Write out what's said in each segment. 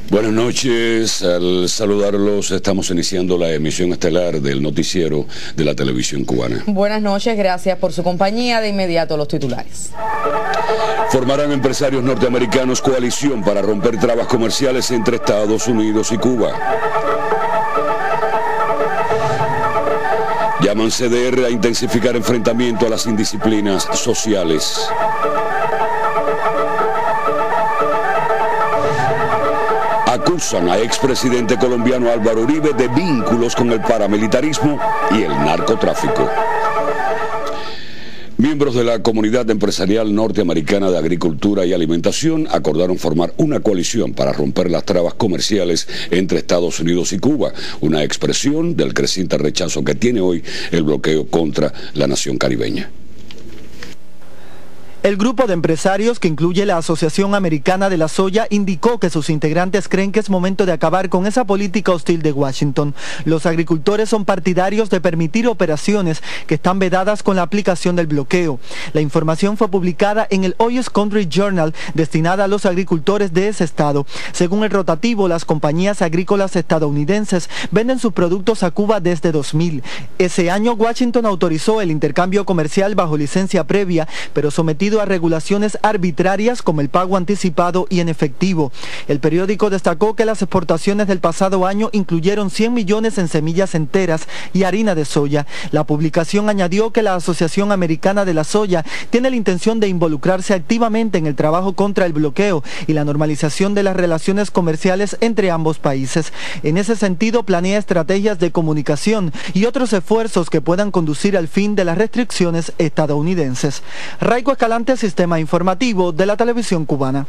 Buenas noches, al saludarlos estamos iniciando la emisión estelar del noticiero de la televisión cubana. Buenas noches, gracias por su compañía. De inmediato los titulares. Formarán empresarios norteamericanos coalición para romper trabas comerciales entre Estados Unidos y Cuba. Llaman CDR a intensificar enfrentamiento a las indisciplinas sociales. Acusan a expresidente colombiano Álvaro Uribe de vínculos con el paramilitarismo y el narcotráfico. Miembros de la comunidad empresarial norteamericana de agricultura y alimentación acordaron formar una coalición para romper las trabas comerciales entre Estados Unidos y Cuba, una expresión del creciente rechazo que tiene hoy el bloqueo contra la nación caribeña. El grupo de empresarios, que incluye la Asociación Americana de la Soya, indicó que sus integrantes creen que es momento de acabar con esa política hostil de Washington. Los agricultores son partidarios de permitir operaciones que están vedadas con la aplicación del bloqueo. La información fue publicada en el Oyes Country Journal, destinada a los agricultores de ese estado. Según el rotativo, las compañías agrícolas estadounidenses venden sus productos a Cuba desde 2000. Ese año, Washington autorizó el intercambio comercial bajo licencia previa, pero sometido a regulaciones arbitrarias como el pago anticipado y en efectivo. El periódico destacó que las exportaciones del pasado año incluyeron 100 millones en semillas enteras y harina de soya. La publicación añadió que la Asociación Americana de la Soya tiene la intención de involucrarse activamente en el trabajo contra el bloqueo y la normalización de las relaciones comerciales entre ambos países. En ese sentido, planea estrategias de comunicación y otros esfuerzos que puedan conducir al fin de las restricciones estadounidenses. Raico Escalante, Sistema Informativo de la Televisión Cubana.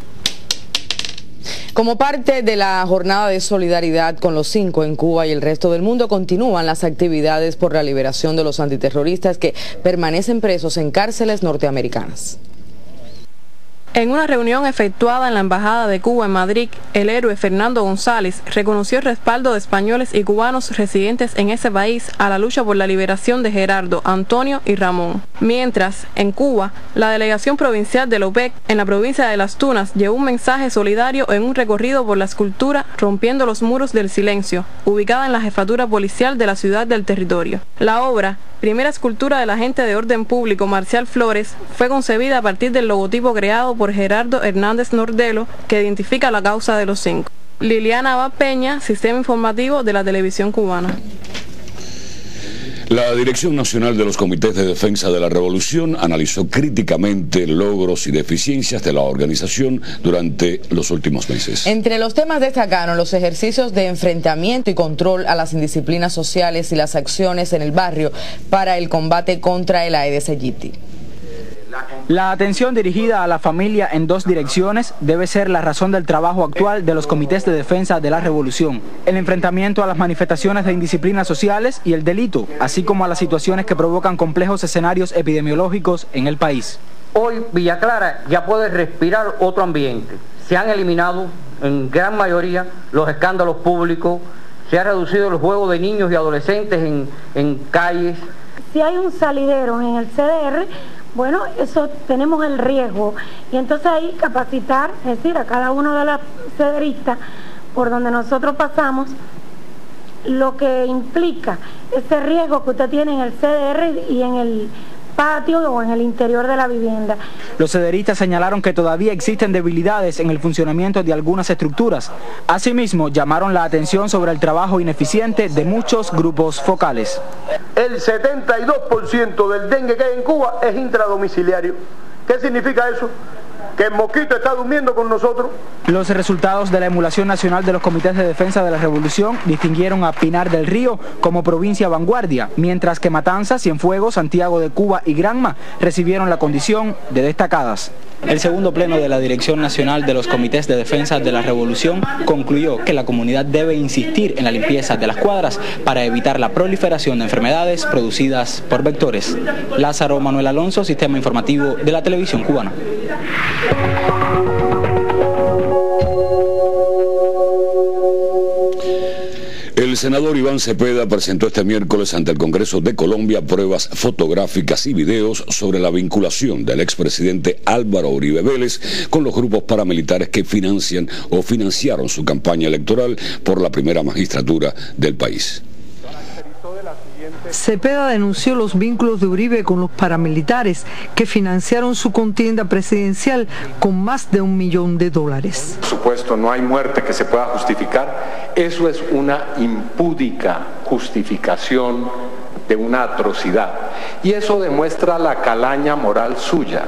Como parte de la jornada de solidaridad con los 5 en Cuba y el resto del mundo, continúan las actividades por la liberación de los antiterroristas que permanecen presos en cárceles norteamericanas. En una reunión efectuada en la Embajada de Cuba en Madrid, el héroe Fernando González reconoció el respaldo de españoles y cubanos residentes en ese país a la lucha por la liberación de Gerardo, Antonio y Ramón. Mientras, en Cuba, la delegación provincial de la UPEC en la provincia de Las Tunas llevó un mensaje solidario en un recorrido por la escultura Rompiendo los Muros del Silencio, ubicada en la jefatura policial de la ciudad del territorio. La obra, primera escultura del agente de orden público Marcial Flores, fue concebida a partir del logotipo creado por Gerardo Hernández Nordelo, que identifica la causa de los 5. Liliana Abad Peña, Sistema Informativo de la Televisión Cubana. La Dirección Nacional de los Comités de Defensa de la Revolución analizó críticamente logros y deficiencias de la organización durante los últimos meses. Entre los temas destacaron los ejercicios de enfrentamiento y control a las indisciplinas sociales y las acciones en el barrio para el combate contra el Aedes aegypti. La atención dirigida a la familia en 2 direcciones debe ser la razón del trabajo actual de los comités de defensa de la revolución. El enfrentamiento a las manifestaciones de indisciplinas sociales y el delito, así como a las situaciones que provocan complejos escenarios epidemiológicos en el país. Hoy Villa Clara ya puede respirar otro ambiente. Se han eliminado en gran mayoría los escándalos públicos, se ha reducido el juego de niños y adolescentes en calles. Si hay un salidero en el CDR, bueno, eso tenemos el riesgo y entonces ahí capacitar, es decir, a cada uno de los cederistas por donde nosotros pasamos, lo que implica ese riesgo que usted tiene en el CDR y en el patio o en el interior de la vivienda. Los cederistas señalaron que todavía existen debilidades en el funcionamiento de algunas estructuras. Asimismo, llamaron la atención sobre el trabajo ineficiente de muchos grupos focales. El 72% del dengue que hay en Cuba es intradomiciliario. ¿Qué significa eso? que el mosquito está durmiendo con nosotros. Los resultados de la emulación nacional de los comités de defensa de la revolución distinguieron a Pinar del Río como provincia vanguardia, mientras que Matanzas, Cienfuegos, Santiago de Cuba y Granma recibieron la condición de destacadas. El segundo pleno de la Dirección Nacional de los Comités de Defensa de la Revolución concluyó que la comunidad debe insistir en la limpieza de las cuadras para evitar la proliferación de enfermedades producidas por vectores. Lázaro Manuel Alonso, Sistema Informativo de la Televisión Cubana. El senador Iván Cepeda presentó este miércoles ante el Congreso de Colombia pruebas fotográficas y videos sobre la vinculación del expresidente Álvaro Uribe Vélez con los grupos paramilitares que financian o financiaron su campaña electoral por la primera magistratura del país. Cepeda denunció los vínculos de Uribe con los paramilitares que financiaron su contienda presidencial con más de $1 millón. Por supuesto, no hay muerte que se pueda justificar. Eso es una impúdica justificación de una atrocidad. Y eso demuestra la calaña moral suya.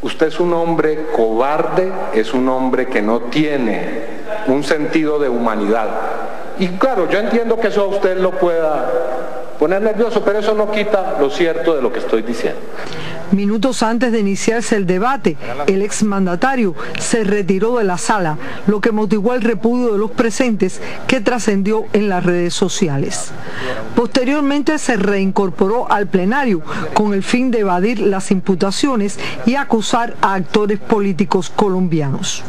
Usted es un hombre cobarde, es un hombre que no tiene un sentido de humanidad. Y claro, yo entiendo que eso a usted lo pueda poner nervioso, pero eso no quita lo cierto de lo que estoy diciendo. Minutos antes de iniciarse el debate, el exmandatario se retiró de la sala, lo que motivó el repudio de los presentes, que trascendió en las redes sociales. Posteriormente se reincorporó al plenario con el fin de evadir las imputaciones y acusar a actores políticos colombianos.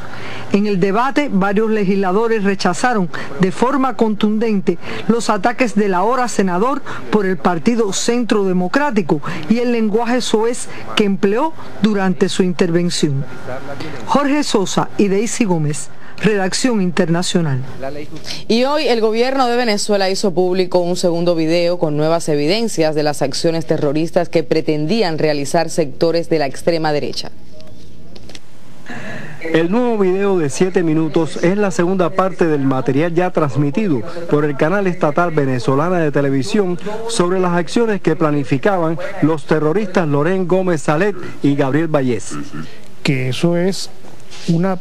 En el debate, varios legisladores rechazaron de forma contundente los ataques del ahora senador por el Partido Centro Democrático y el lenguaje soez que empleó durante su intervención. Jorge Sosa y Daisy Gómez, Redacción Internacional. Y hoy el gobierno de Venezuela hizo público un segundo video con nuevas evidencias de las acciones terroristas que pretendían realizar sectores de la extrema derecha. El nuevo video de 7 minutos es la segunda parte del material ya transmitido por el canal estatal venezolana de televisión sobre las acciones que planificaban los terroristas Loren Gómez Salet y Gabriel Vallés. Que eso es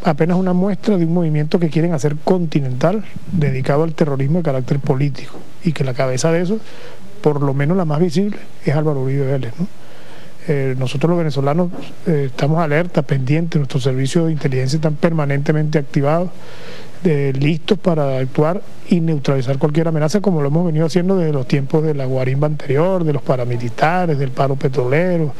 apenas una muestra de un movimiento que quieren hacer continental, dedicado al terrorismo de carácter político, y que la cabeza de eso, por lo menos la más visible, es Álvaro Uribe Vélez, ¿no? Nosotros los venezolanos estamos alerta, pendientes, nuestros servicios de inteligencia están permanentemente activados, listos para actuar y neutralizar cualquier amenaza, como lo hemos venido haciendo desde los tiempos de la guarimba anterior, de los paramilitares, del paro petrolero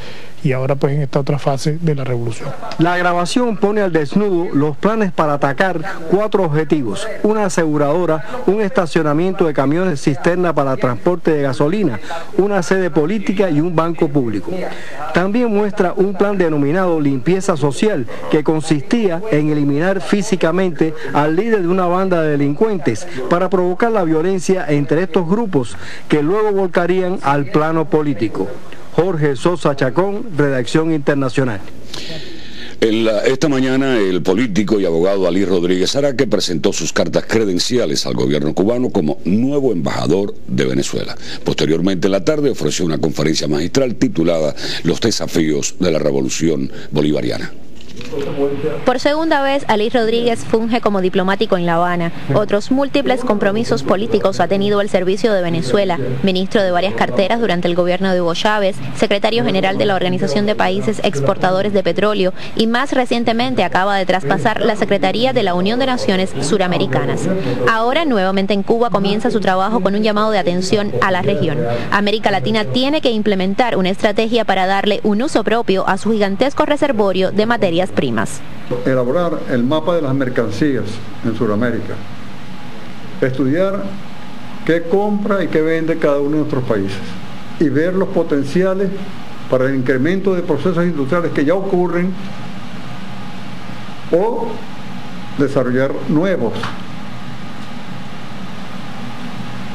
y ahora pues en esta otra fase de la revolución. La grabación pone al desnudo los planes para atacar 4 objetivos: una aseguradora, un estacionamiento de camiones cisterna para transporte de gasolina, una sede política y un banco público. También muestra un plan denominado limpieza social, que consistía en eliminar físicamente al líder de una banda de delincuentes para provocar la violencia entre estos grupos, que luego volcarían al plano político. Jorge Sosa Chacón, Redacción Internacional. Esta mañana el político y abogado Alí Rodríguez Araque presentó sus cartas credenciales al gobierno cubano como nuevo embajador de Venezuela. Posteriormente en la tarde ofreció una conferencia magistral titulada Los desafíos de la revolución bolivariana. Por segunda vez, Alí Rodríguez funge como diplomático en La Habana. Otros múltiples compromisos políticos ha tenido al servicio de Venezuela: ministro de varias carteras durante el gobierno de Hugo Chávez, secretario general de la Organización de Países Exportadores de Petróleo y más recientemente acaba de traspasar la Secretaría de la Unión de Naciones Suramericanas. Ahora, nuevamente en Cuba, comienza su trabajo con un llamado de atención a la región. América Latina tiene que implementar una estrategia para darle un uso propio a su gigantesco reservorio de materias primas. Elaborar el mapa de las mercancías en Sudamérica, estudiar qué compra y qué vende cada uno de nuestros países y ver los potenciales para el incremento de procesos industriales que ya ocurren o desarrollar nuevos.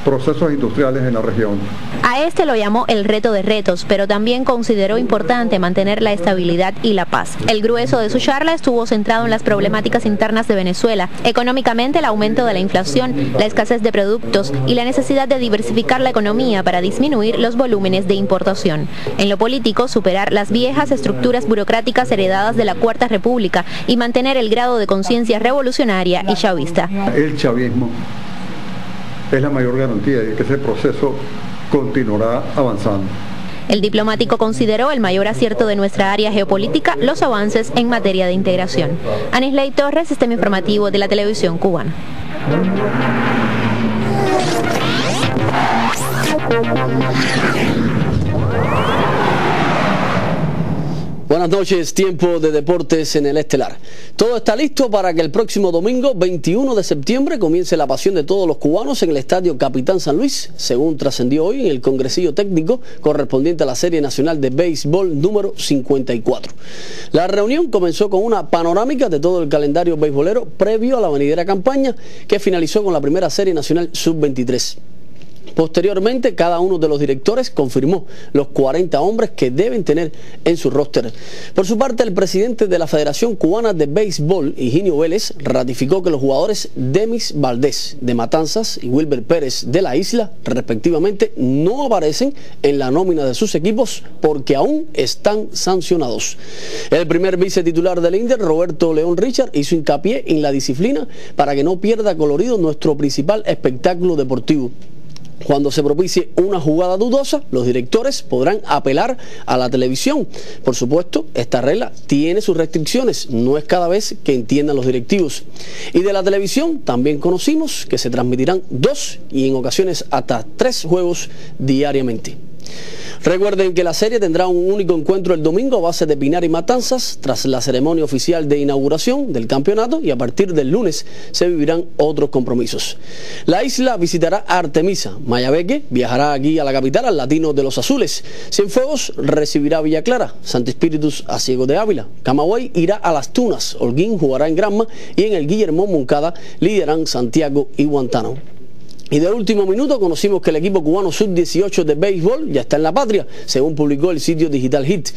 procesos industriales en la región. A este lo llamó el reto de retos, pero también consideró importante mantener la estabilidad y la paz. El grueso de su charla estuvo centrado en las problemáticas internas de Venezuela, económicamente el aumento de la inflación, la escasez de productos y la necesidad de diversificar la economía para disminuir los volúmenes de importación. En lo político, superar las viejas estructuras burocráticas heredadas de la Cuarta República y mantener el grado de conciencia revolucionaria y chavista. El chavismo es la mayor garantía de que ese proceso continuará avanzando. El diplomático consideró el mayor acierto de nuestra área geopolítica los avances en materia de integración. Anisley Torres, Sistema Informativo de la Televisión Cubana. Buenas noches, tiempo de deportes en el Estelar. Todo está listo para que el próximo domingo, 21 de septiembre, comience la pasión de todos los cubanos en el Estadio Capitán San Luis, según trascendió hoy en el congresillo técnico correspondiente a la Serie Nacional de Béisbol número 54. La reunión comenzó con una panorámica de todo el calendario beisbolero previo a la venidera campaña, que finalizó con la primera Serie Nacional Sub-23. Posteriormente, cada uno de los directores confirmó los 40 hombres que deben tener en su roster. Por su parte, el presidente de la Federación Cubana de Béisbol, Higinio Vélez, ratificó que los jugadores Demis Valdés de Matanzas y Wilber Pérez de la Isla, respectivamente, no aparecen en la nómina de sus equipos porque aún están sancionados. El primer vicetitular del INDER, Roberto León Richard, hizo hincapié en la disciplina para que no pierda colorido nuestro principal espectáculo deportivo. Cuando se propicie una jugada dudosa, los directores podrán apelar a la televisión. Por supuesto, esta regla tiene sus restricciones, no es cada vez que entiendan los directivos. Y de la televisión también conocimos que se transmitirán 2 y en ocasiones hasta 3 juegos diariamente. Recuerden que la serie tendrá un único encuentro el domingo a base de Pinar y Matanzas tras la ceremonia oficial de inauguración del campeonato, y a partir del lunes se vivirán otros compromisos. La Isla visitará a Artemisa, Mayabeque viajará aquí a la capital al Latino de los Azules, Cienfuegos recibirá a Villa Clara, Santo Espíritus a Ciego de Ávila, Camagüey irá a Las Tunas, Holguín jugará en Granma y en el Guillermo Moncada liderarán Santiago y Guantánamo. Y de último minuto conocimos que el equipo cubano sub-18 de béisbol ya está en la patria, según publicó el sitio digital Hit.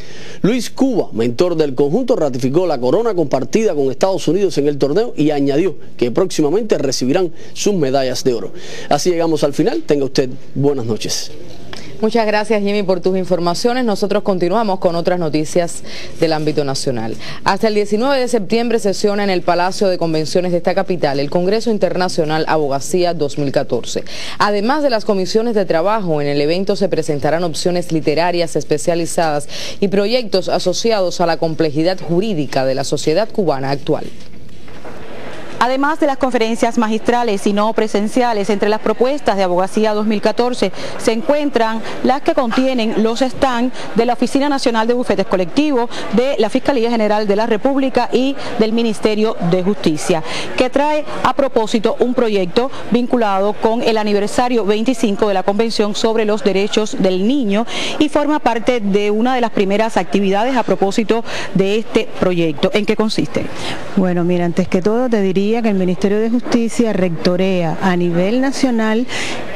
Luis Cuba, mentor del conjunto, ratificó la corona compartida con Estados Unidos en el torneo y añadió que próximamente recibirán sus medallas de oro. Así llegamos al final. Tenga usted buenas noches. Muchas gracias, Jimmy, por tus informaciones. Nosotros continuamos con otras noticias del ámbito nacional. Hasta el 19 de septiembre sesiona en el Palacio de Convenciones de esta capital el Congreso Internacional Abogacía 2014. Además de las comisiones de trabajo, en el evento se presentarán opciones literarias especializadas y proyectos asociados a la complejidad jurídica de la sociedad cubana actual. Además de las conferencias magistrales y no presenciales, entre las propuestas de Abogacía 2014 se encuentran las que contienen los stands de la Oficina Nacional de Bufetes Colectivos, de la Fiscalía General de la República y del Ministerio de Justicia, que trae a propósito un proyecto vinculado con el aniversario 25 de la Convención sobre los Derechos del Niño y forma parte de una de las primeras actividades a propósito de este proyecto. ¿En qué consiste? Bueno, mira, antes que todo te diría que el Ministerio de Justicia rectorea a nivel nacional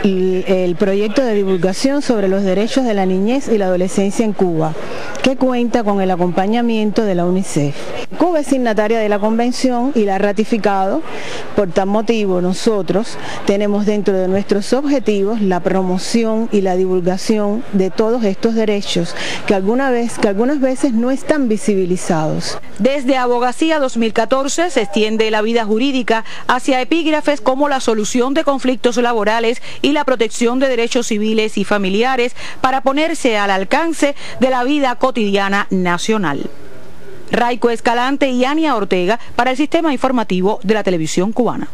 el proyecto de divulgación sobre los derechos de la niñez y la adolescencia en Cuba, que cuenta con el acompañamiento de la UNICEF. Cuba es signataria de la convención y la ha ratificado. Por tal motivo, nosotros tenemos dentro de nuestros objetivos la promoción y la divulgación de todos estos derechos que algunas veces no están visibilizados. Desde Abogacía 2014 se extiende la vida jurídica hacia epígrafes como la solución de conflictos laborales y la protección de derechos civiles y familiares para ponerse al alcance de la vida cotidiana nacional. Raico Escalante y Ania Ortega para el Sistema Informativo de la Televisión Cubana.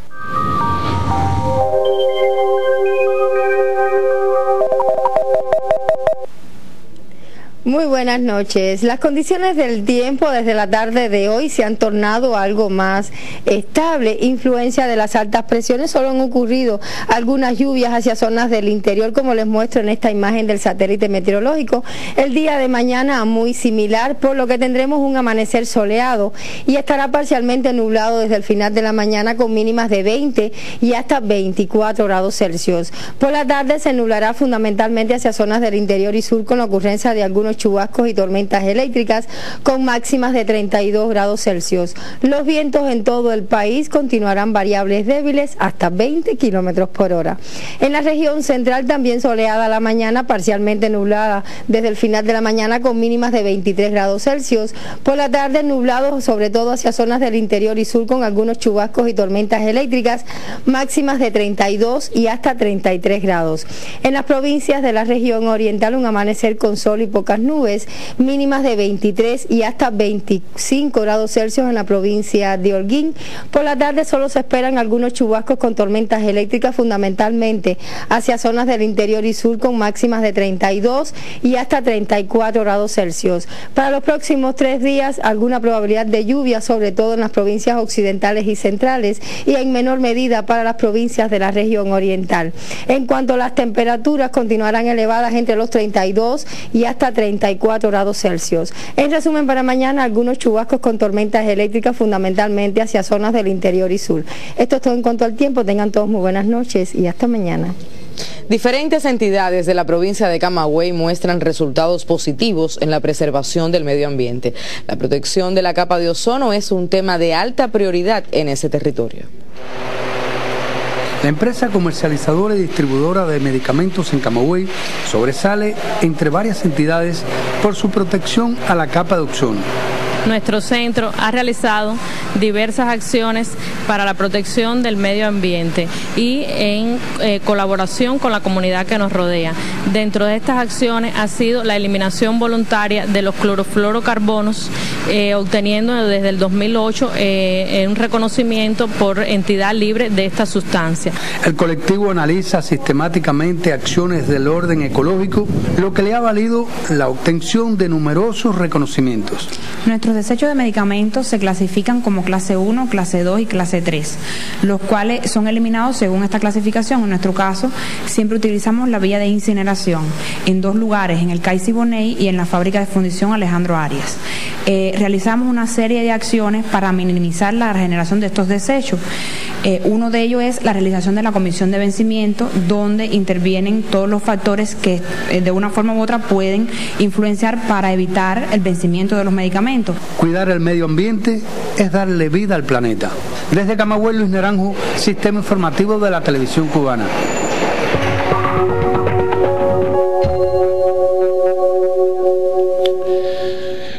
Muy buenas noches. Las condiciones del tiempo desde la tarde de hoy se han tornado algo más estable. Influencia de las altas presiones, solo han ocurrido algunas lluvias hacia zonas del interior, como les muestro en esta imagen del satélite meteorológico. El día de mañana muy similar, por lo que tendremos un amanecer soleado y estará parcialmente nublado desde el final de la mañana con mínimas de 20 y hasta 24 grados Celsius. Por la tarde se nublará fundamentalmente hacia zonas del interior y sur con la ocurrencia de algunos chubascos y tormentas eléctricas con máximas de 32 grados Celsius. Los vientos en todo el país continuarán variables débiles hasta 20 kilómetros por hora. En la región central también soleada la mañana, parcialmente nublada desde el final de la mañana con mínimas de 23 grados Celsius. Por la tarde nublado sobre todo hacia zonas del interior y sur con algunos chubascos y tormentas eléctricas, máximas de 32 y hasta 33 grados. En las provincias de la región oriental un amanecer con sol y pocas nubes, mínimas de 23 y hasta 25 grados Celsius en la provincia de Holguín. Por la tarde solo se esperan algunos chubascos con tormentas eléctricas, fundamentalmente hacia zonas del interior y sur con máximas de 32 y hasta 34 grados Celsius. Para los próximos 3 días alguna probabilidad de lluvia, sobre todo en las provincias occidentales y centrales, y en menor medida para las provincias de la región oriental. En cuanto a las temperaturas, continuarán elevadas entre los 32 y hasta 34 grados Celsius. En resumen, para mañana algunos chubascos con tormentas eléctricas, fundamentalmente hacia zonas del interior y sur. Esto es todo en cuanto al tiempo. Tengan todos muy buenas noches y hasta mañana. Diferentes entidades de la provincia de Camagüey muestran resultados positivos en la preservación del medio ambiente. La protección de la capa de ozono es un tema de alta prioridad en ese territorio. La empresa comercializadora y distribuidora de medicamentos en Camagüey sobresale entre varias entidades por su protección a la capa de ozono. Nuestro centro ha realizado diversas acciones para la protección del medio ambiente y en colaboración con la comunidad que nos rodea. Dentro de estas acciones ha sido la eliminación voluntaria de los clorofluorocarbonos, obteniendo desde el 2008 un reconocimiento por entidad libre de esta sustancia. El colectivo analiza sistemáticamente acciones del orden ecológico, lo que le ha valido la obtención de numerosos reconocimientos. Nuestros desechos de medicamentos se clasifican como clase 1, clase 2 y clase 3, los cuales son eliminados según esta clasificación. En nuestro caso, siempre utilizamos la vía de incineración en 2 lugares, en el CAI Siboney y en la fábrica de fundición Alejandro Arias. Realizamos una serie de acciones para minimizar la regeneración de estos desechos. Uno de ellos es la realización de la comisión de vencimiento, donde intervienen todos los factores que de una forma u otra pueden influenciar para evitar el vencimiento de los medicamentos. Cuidar el medio ambiente es darle vida al planeta. Desde Camagüey, Luis Naranjo, Sistema Informativo de la Televisión Cubana.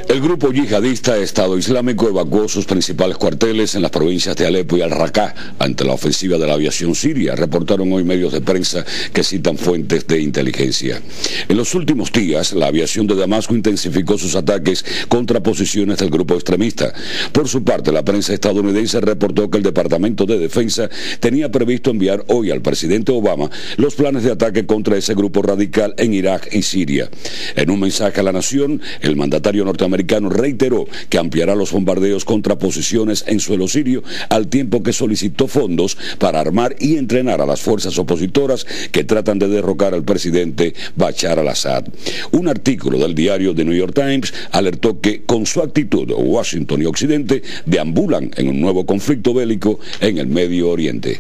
El grupo yihadista Estado Islámico evacuó sus principales cuarteles en las provincias de Alepo y Al-Raqqa ante la ofensiva de la aviación siria, reportaron hoy medios de prensa que citan fuentes de inteligencia. En los últimos días, la aviación de Damasco intensificó sus ataques contra posiciones del grupo extremista. Por su parte, la prensa estadounidense reportó que el Departamento de Defensa tenía previsto enviar hoy al presidente Obama los planes de ataque contra ese grupo radical en Irak y Siria. En un mensaje a la nación, el mandatario norteamericano reiteró que ampliará los bombardeos contra posiciones en suelo sirio, al tiempo que solicitó fondos para armar y entrenar a las fuerzas opositoras que tratan de derrocar al presidente Bashar al-Assad. Un artículo del diario The New York Times alertó que con su actitud Washington y Occidente deambulan en un nuevo conflicto bélico en el Medio Oriente.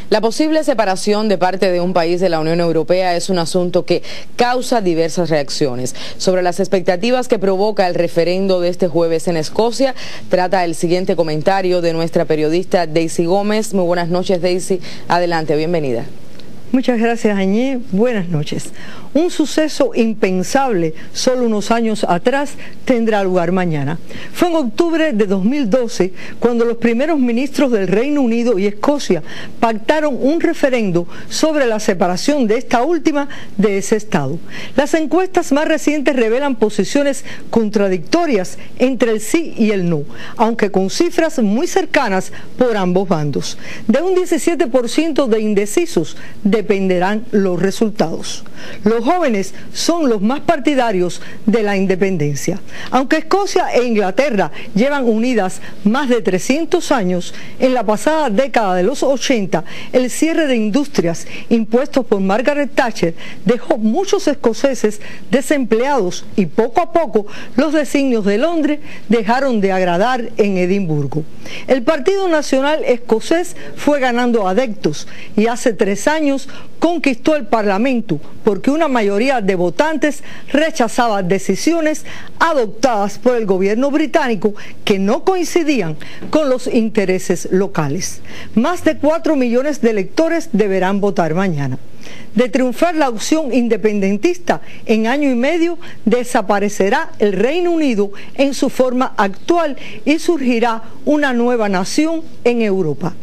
La posible separación de parte de un país de la Unión Europea es un asunto que causa diversas reacciones. Sobre las expectativas que provoca el referendo de este jueves en Escocia, trata el siguiente comentario de nuestra periodista Daisy Gómez. Muy buenas noches, Daisy. Adelante, bienvenida. Muchas gracias, Añé. Buenas noches. Un suceso impensable solo unos años atrás tendrá lugar mañana. Fue en octubre de 2012 cuando los primeros ministros del Reino Unido y Escocia pactaron un referendo sobre la separación de esta última de ese estado. Las encuestas más recientes revelan posiciones contradictorias entre el sí y el no, aunque con cifras muy cercanas por ambos bandos. De un 17% de indecisos, de dependerán los resultados. Los jóvenes son los más partidarios de la independencia. Aunque Escocia e Inglaterra llevan unidas más de 300 años, en la pasada década de los 80, el cierre de industrias impuestos por Margaret Thatcher dejó muchos escoceses desempleados y poco a poco los designios de Londres dejaron de agradar en Edimburgo. El Partido Nacional Escocés fue ganando adeptos y hace 3 años conquistó el Parlamento porque una mayoría de votantes rechazaba decisiones adoptadas por el gobierno británico que no coincidían con los intereses locales. Más de 4 millones de electores deberán votar mañana. De triunfar la opción independentista, en año y medio desaparecerá el Reino Unido en su forma actual y surgirá una nueva nación en Europa.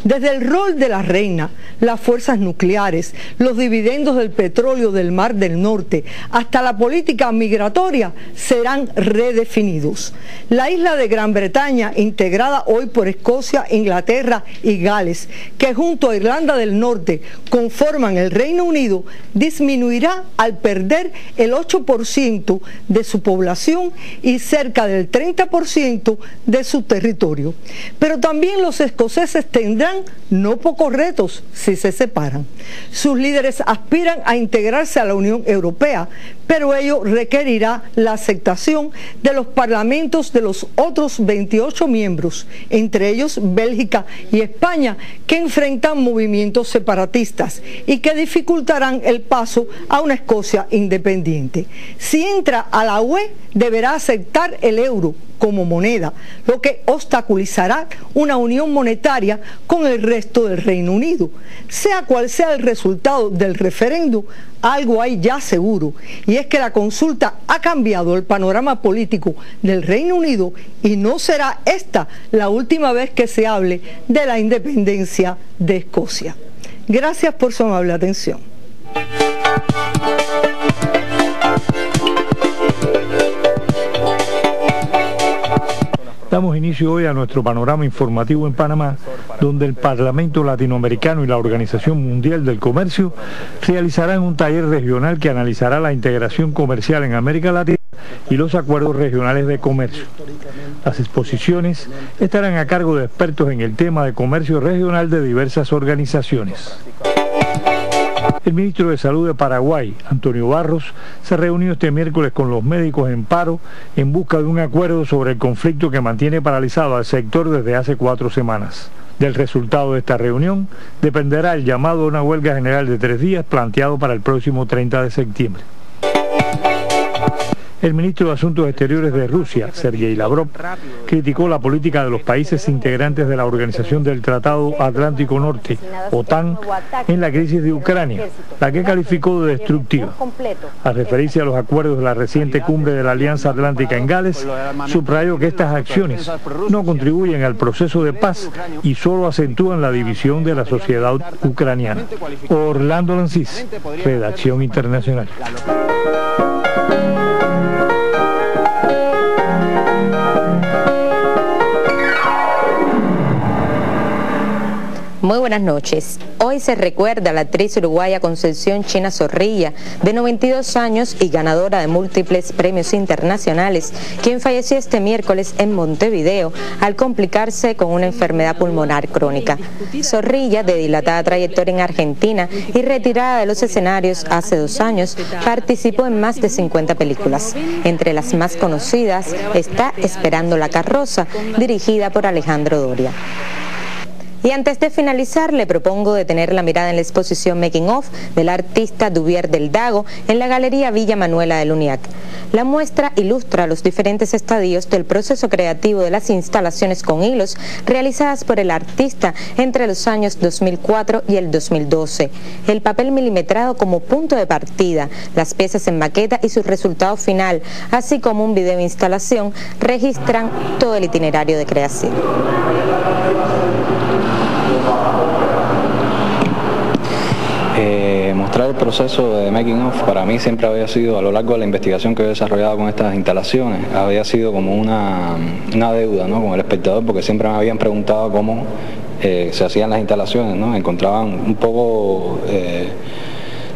Desde el rol de la reina, las fuerzas nucleares, los dividendos del petróleo del Mar del Norte, hasta la política migratoria serán redefinidos. La isla de Gran Bretaña, integrada hoy por Escocia, Inglaterra y Gales, que junto a Irlanda del Norte conforman el Reino Unido, disminuirá al perder el 8% de su población y cerca del 30% de su territorio. Pero también los escoceses tendrán no pocos retos si se separan. Sus líderes aspiran a integrarse a la Unión Europea, pero ello requerirá la aceptación de los parlamentos de los otros 28 miembros, entre ellos Bélgica y España, que enfrentan movimientos separatistas y que dificultarán el paso a una Escocia independiente. Si entra a la UE, deberá aceptar el euro como moneda, lo que obstaculizará una unión monetaria con el resto del Reino Unido. Sea cual sea el resultado del referéndum, algo hay ya seguro, y es que la consulta ha cambiado el panorama político del Reino Unido y no será esta la última vez que se hable de la independencia de Escocia. Gracias por su amable atención. Damos inicio hoy a nuestro panorama informativo en Panamá, donde el Parlamento Latinoamericano y la Organización Mundial del Comercio realizarán un taller regional que analizará la integración comercial en América Latina y los acuerdos regionales de comercio. Las exposiciones estarán a cargo de expertos en el tema de comercio regional de diversas organizaciones. El ministro de Salud de Paraguay, Antonio Barros, se reunió este miércoles con los médicos en paro en busca de un acuerdo sobre el conflicto que mantiene paralizado al sector desde hace 4 semanas. Del resultado de esta reunión dependerá el llamado a una huelga general de 3 días planteado para el próximo 30 de septiembre. El ministro de Asuntos Exteriores de Rusia, Sergei Lavrov, criticó la política de los países integrantes de la Organización del Tratado Atlántico Norte, OTAN, en la crisis de Ucrania, la que calificó de destructiva. Al referirse a los acuerdos de la reciente cumbre de la Alianza Atlántica en Gales, subrayó que estas acciones no contribuyen al proceso de paz y solo acentúan la división de la sociedad ucraniana. Orlando Lancís, Redacción Internacional. Muy buenas noches. Hoy se recuerda a la actriz uruguaya Concepción China Zorrilla, de 92 años y ganadora de múltiples premios internacionales, quien falleció este miércoles en Montevideo al complicarse con una enfermedad pulmonar crónica. Zorrilla, de dilatada trayectoria en Argentina y retirada de los escenarios hace 2 años, participó en más de 50 películas. Entre las más conocidas está Esperando la carroza, dirigida por Alejandro Doria. Y antes de finalizar, le propongo detener la mirada en la exposición Making of del artista Duvier del Dago en la Galería Villa Manuela del UNIAC. La muestra ilustra los diferentes estadios del proceso creativo de las instalaciones con hilos realizadas por el artista entre los años 2004 y el 2012. El papel milimetrado como punto de partida, las piezas en maqueta y su resultado final, así como un video de instalación, registran todo el itinerario de creación. Mostrar el proceso de making of para mí siempre había sido, a lo largo de la investigación que he desarrollado con estas instalaciones, había sido como una deuda, ¿no?, con el espectador, porque siempre me habían preguntado cómo se hacían las instalaciones, ¿no? Encontraban un poco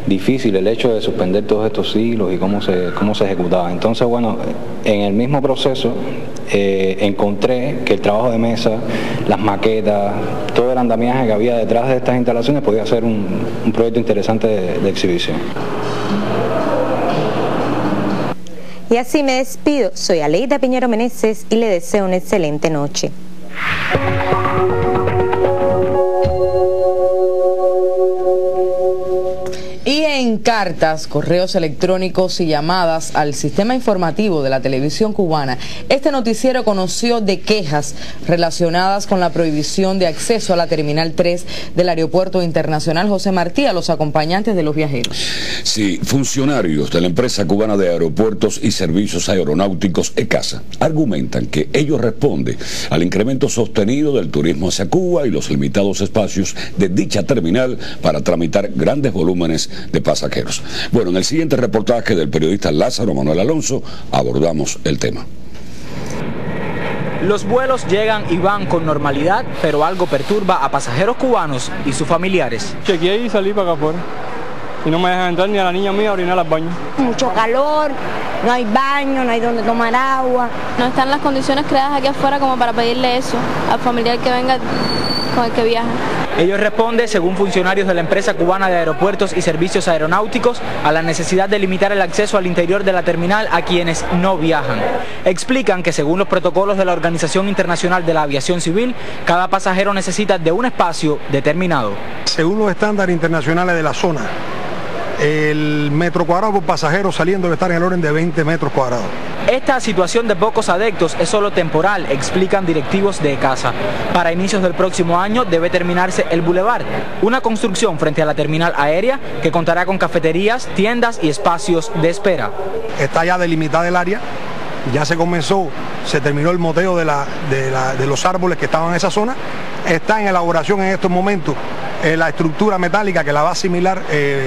difícil el hecho de suspender todos estos siglos y cómo se ejecutaba. Entonces, bueno, en el mismo proceso encontré que el trabajo de mesa, las maquetas, todo el andamiaje que había detrás de estas instalaciones podía ser un proyecto interesante de exhibición. Y así me despido. Soy Aleida Piñero Meneses y le deseo una excelente noche. Y en cartas, correos electrónicos y llamadas al sistema informativo de la televisión cubana, este noticiero conoció de quejas relacionadas con la prohibición de acceso a la Terminal 3 del Aeropuerto Internacional José Martí a los acompañantes de los viajeros. Sí, funcionarios de la empresa cubana de aeropuertos y servicios aeronáuticos ECASA argumentan que ello responde al incremento sostenido del turismo hacia Cuba y los limitados espacios de dicha terminal para tramitar grandes volúmenes de pasajeros. Bueno, en el siguiente reportaje del periodista Lázaro Manuel Alonso abordamos el tema. Los vuelos llegan y van con normalidad, pero algo perturba a pasajeros cubanos y sus familiares. Chequeé y salí para acá afuera. Y no me dejan entrar ni a la niña mía a orinar al baño. Mucho calor, no hay baño, no hay donde tomar agua. No están las condiciones creadas aquí afuera como para pedirle eso al familiar que venga con el que viaja. Ello responde, según funcionarios de la empresa cubana de aeropuertos y servicios aeronáuticos, a la necesidad de limitar el acceso al interior de la terminal a quienes no viajan. Explican que según los protocolos de la Organización Internacional de la Aviación Civil, cada pasajero necesita de un espacio determinado. Según los estándares internacionales de la zona, el metro cuadrado por pasajero saliendo debe estar en el orden de 20 metros cuadrados. Esta situación de pocos adeptos es solo temporal, explican directivos de ECASA. Para inicios del próximo año debe terminarse el Boulevard, una construcción frente a la terminal aérea que contará con cafeterías, tiendas y espacios de espera. Está ya delimitada el área, ya se terminó el moteo de los árboles que estaban en esa zona. Está en elaboración en estos momentos la estructura metálica que la va a asimilar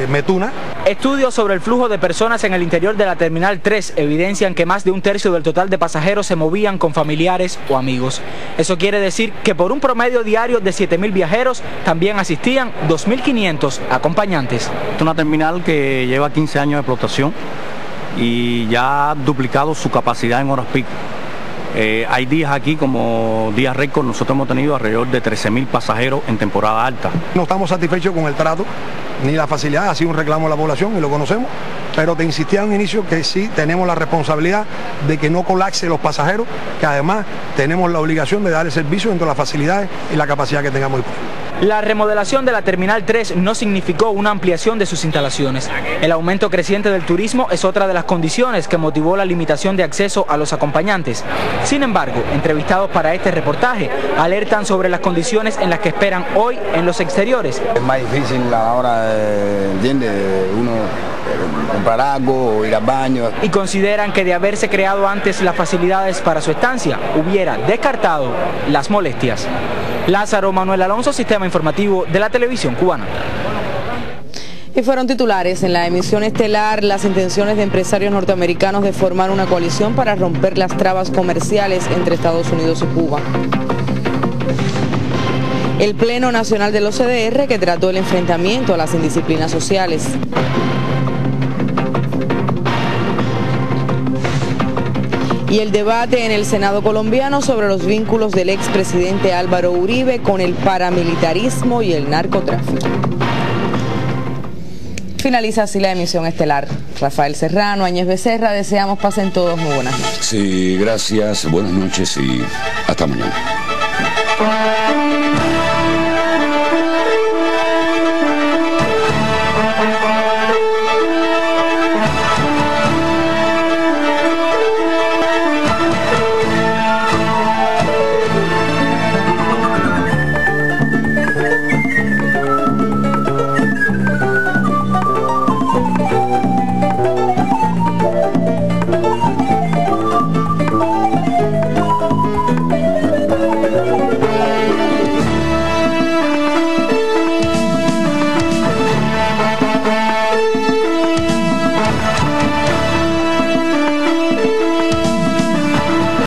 Metuna. Estudios sobre el flujo de personas en el interior de la Terminal 3 evidencian que más de un tercio del total de pasajeros se movían con familiares o amigos. Eso quiere decir que por un promedio diario de 7.000 viajeros también asistían 2.500 acompañantes. Es una terminal que lleva 15 años de explotación y ya ha duplicado su capacidad en horas pico. Hay días aquí como días récord, nosotros hemos tenido alrededor de 13.000 pasajeros en temporada alta. No estamos satisfechos con el trato ni la facilidad, ha sido un reclamo de la población y lo conocemos, pero te insistía en un inicio que sí tenemos la responsabilidad de que no colapse los pasajeros, que además tenemos la obligación de dar el servicio dentro de las facilidades y la capacidad que tengamos disponible. La remodelación de la Terminal 3 no significó una ampliación de sus instalaciones. El aumento creciente del turismo es otra de las condiciones que motivó la limitación de acceso a los acompañantes. Sin embargo, entrevistados para este reportaje, alertan sobre las condiciones en las que esperan hoy en los exteriores. Es más difícil a la hora de uno comprar algo o ir al baño. Y consideran que de haberse creado antes las facilidades para su estancia, hubiera descartado las molestias. Lázaro Manuel Alonso, Sistema Informativo de la Televisión Cubana. Y fueron titulares en la emisión estelar las intenciones de empresarios norteamericanos de formar una coalición para romper las trabas comerciales entre Estados Unidos y Cuba. El Pleno Nacional del OCDR que trató el enfrentamiento a las indisciplinas sociales. Y el debate en el Senado colombiano sobre los vínculos del expresidente Álvaro Uribe con el paramilitarismo y el narcotráfico. Finaliza así la emisión estelar. Rafael Serrano, Áñez Becerra, deseamos pasen todos muy buenas noches. Sí, gracias, buenas noches y hasta mañana.